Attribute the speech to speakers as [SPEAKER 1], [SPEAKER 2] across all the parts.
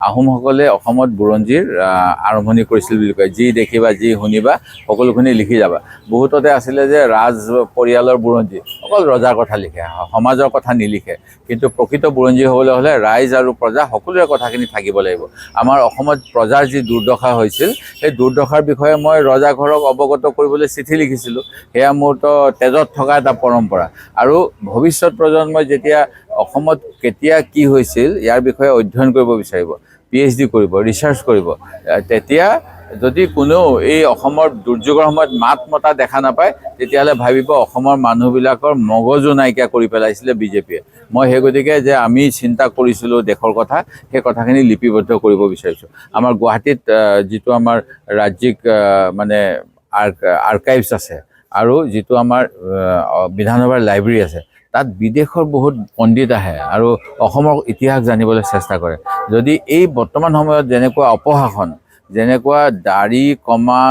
[SPEAKER 1] আহোমসকলে অসমত বুৰঞ্জীৰ আৰম্ভণি কৰিছিল বুলি কয়। যি দেখিবা যি শুনিবা সকলোখিনি লিখি যাবা। বহুততে আছিলে যে ৰাজ পৰিয়ালৰ বুৰঞ্জী, অকল ৰজাৰ কথা লিখে, সমাজৰ কথা নিলিখে। কিন্তু প্ৰকৃত বুৰঞ্জী হ'বলৈ হ'লে ৰাইজ আৰু প্ৰজা সকলোৰে কথাখিনি থাকিব লাগিব। আমাৰ অসমত প্ৰজাৰ যি দুৰ্দশা হৈছিল, সেই দুৰ্দশাৰ বিষয়ে মই ৰজাঘৰক অৱগত কৰিবলৈ চিঠি লিখিছিলোঁ। সেয়া মোৰতো তেজত থকা এটা পৰম্পৰা। আৰু ভৱিষ্যত প্ৰজন্মই যেতিয়া অসমত কেতিয়া কি হৈছিল ইয়াৰ বিষয়ে অধ্যয়ন কৰিব বিচাৰিব, PhD কৰিব, ৰিচাৰ্চ কৰিব, তেতিয়া যদি কোনেও এই অসমৰ দুৰ্যোগৰ সময়ত মাত মতা দেখা নাপায়, তেতিয়াহ'লে ভাবিব অসমৰ মানুহবিলাকৰ মগজু নাইকিয়া কৰি পেলাইছিলে বিজেপিয়ে। মই সেই গতিকে যে আমি চিন্তা কৰিছিলোঁ দেশৰ কথা, সেই কথাখিনি লিপিবদ্ধ কৰিব বিচাৰিছোঁ। আমাৰ গুৱাহাটীত যিটো আমাৰ ৰাজ্যিক মানে আৰ্কাইভছ আছে আৰু যিটো আমাৰ বিধানসভাৰ লাইব্ৰেৰী আছে, তাত বিদেশৰ বহুত পণ্ডিত আহে আৰু অসমৰ ইতিহাস জানিবলৈ চেষ্টা কৰে। যদি এই বৰ্তমান সময়ত যেনেকুৱা অপশাসন, যেনেকুৱা দাড়ি কমা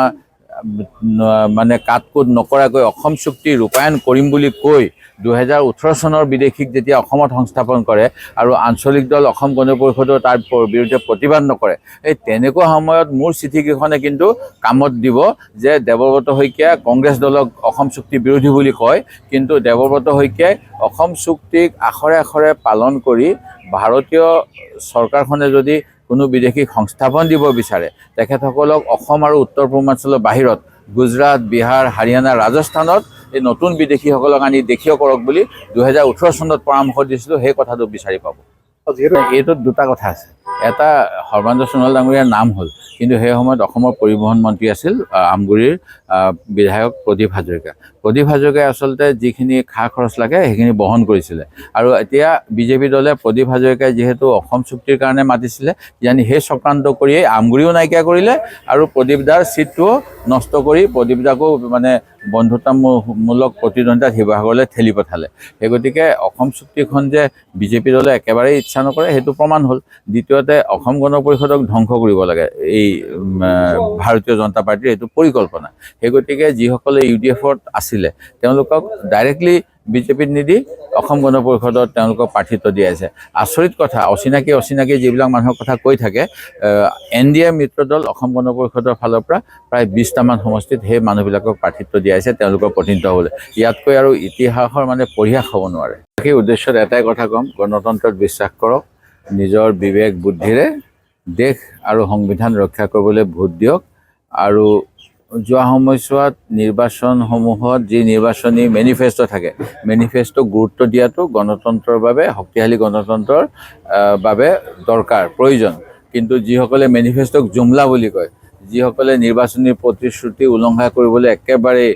[SPEAKER 1] মানে কাটকোট নকৰাকৈ অসম চুক্তি ৰূপায়ণ কৰিম বুলি কৈ 2018 চনৰ বিদেশীক যেতিয়া অসমত সংস্থাপন কৰে আৰু আঞ্চলিক দল অসম গণ পৰিষদেও তাৰ বিৰুদ্ধে প্ৰতিবাদ নকৰে, এই তেনেকুৱা সময়ত মোৰ চিঠিকেইখনে কিন্তু কামত দিব। যে দেৱব্ৰত শইকীয়া কংগ্ৰেছ দলক অসম চুক্তি বিৰোধী বুলি কয়, কিন্তু দেৱব্ৰত শইকীয়াই অসম চুক্তিক আখৰে আখৰে পালন কৰি ভাৰতীয় চৰকাৰখনে যদি কোনো বিদেশীক সংস্থাপন দিব বিচাৰে, তেখেতসকলক অসম আৰু উত্তৰ পূৰ্বাঞ্চলৰ বাহিৰত গুজৰাট, বিহাৰ, হাৰিয়ানা, ৰাজস্থানত এই নতুন বিদেশীসকলক আনি দেখিও কৰক বুলি 2018 চনত পৰামৰ্শ দিছিলোঁ। সেই কথাটো বিচাৰি পাব। এইটোত দুটা কথা আছে। এটা, সৰ্বানন্দ সোণোৱাল ডাঙৰীয়াৰ নাম হ'ল, কিন্তু সেই সময়ত অসমৰ পৰিবহণ মন্ত্ৰী আছিল আমগুৰিৰ বিধায়ক প্ৰদীপ হাজৰিকা। প্ৰদীপ হাজৰিকাই আচলতে যিখিনি খা খৰচ লাগে সেইখিনি বহন কৰিছিলে। আৰু এতিয়া বিজেপি দলে প্ৰদীপ হাজৰিকাই যিহেতু অসম চুক্তিৰ কাৰণে মাতিছিলে, জানি সেই চক্ৰান্ত কৰিয়েই আমগুৰিও নাইকিয়া কৰিলে আৰু প্ৰদীপ দাৰ ছিটটোও নষ্ট কৰি প্ৰদীপ দাকো মানে বন্ধুতামূলক প্ৰতিদ্বন্দ্বিতাত শিৱসাগৰলৈ ঠেলি পঠালে। সেই গতিকে অসম চুক্তিখন যে বিজেপি দলে একেবাৰেই ইচ্ছা নকৰে, সেইটো প্ৰমাণ হ'ল। দ্বিতীয়তে, অসম গণ পৰিষদক ধ্বংস কৰিব লাগে এই ভাৰতীয় জনতা পাৰ্টীৰ এইটো পৰিকল্পনা। সেই গতিকে যিসকলে UDF-ত আছিলে তেওঁলোকক ডাইৰেক্টলি বিজেপিত নিদি অসম গণ পৰিষদত তেওঁলোকক প্ৰাৰ্থিত্ব দিয়াইছে। আচৰিত কথা, অচিনাকি যিবিলাক মানুহৰ কথা কৈ থাকে, NDA মিত্ৰ দল অসম গণ পৰিষদৰ ফালৰ পৰা প্ৰায় 20টামান সমষ্টিত সেই মানুহবিলাকক প্ৰাৰ্থিত্ব দিয়াইছে তেওঁলোকৰ প্ৰতিনিধিত্ব হ'বলৈ। ইয়াতকৈ আৰু ইতিহাসৰ মানে পৰিহাস হ'ব নোৱাৰে। সেই উদ্দেশ্যত এটাই কথা ক'ম, গণতন্ত্ৰত বিশ্বাস কৰক, নিজৰ বিবেক বুদ্ধিৰে দেশ আৰু সংবিধান ৰক্ষা কৰিবলৈ ভোট দিয়ক। আৰু যোৱা সময়ছোৱাত নিৰ্বাচনসমূহত যি নিৰ্বাচনী মেনিফেষ্টো থাকে, মেনিফেষ্টোক গুৰুত্ব দিয়াটো গণতন্ত্ৰৰ বাবে, শক্তিশালী গণতন্ত্ৰৰ বাবে দৰকাৰ, প্ৰয়োজন। কিন্তু যিসকলে মেনিফেষ্টোক জুমলা বুলি কয়, যিসকলে নিৰ্বাচনী প্ৰতিশ্ৰুতি উলংঘা কৰিবলৈ একেবাৰে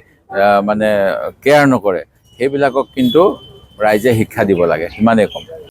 [SPEAKER 1] মানে কেয়াৰ নকৰে, সেইবিলাকক কিন্তু ৰাইজে শিক্ষা দিব লাগে, সিমানেই ক'ম।